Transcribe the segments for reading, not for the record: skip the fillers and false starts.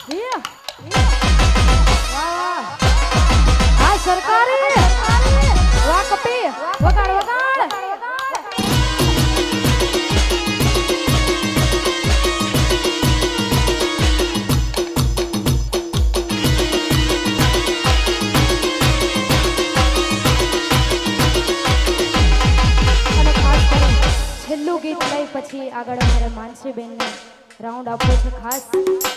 આ સરકારી વાહ કપી વગાડ વગાડ છેલ્લું ગીત લઈ પછી આગળ અમારે માનસીબેન ને રાઉન્ડ આપવો છે ખાસ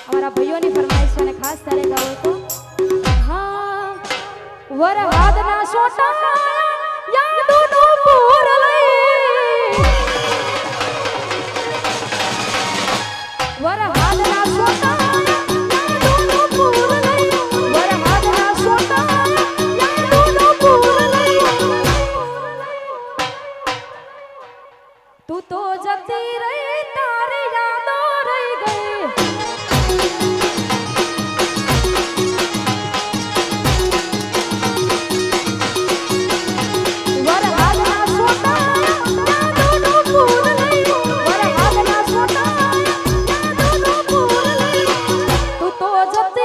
અમારા ભાઈઓની ફરમાઈશ છે અને ખાસ તારે ગાવો તો હા વરહાદના સોટા યાદોનો પૂર લઈ વરહાદના સોટા યાદોનો પૂર લઈ વરહાદના સોટા યાદોનો પૂર લઈ તું તો જતી રહી તારી યાદો રહી ગઈ વરહાદના સોટા યાદોનો પૂર લઈ વરહાદના સોટા યાદોનો પૂર લઈ તું તો જતી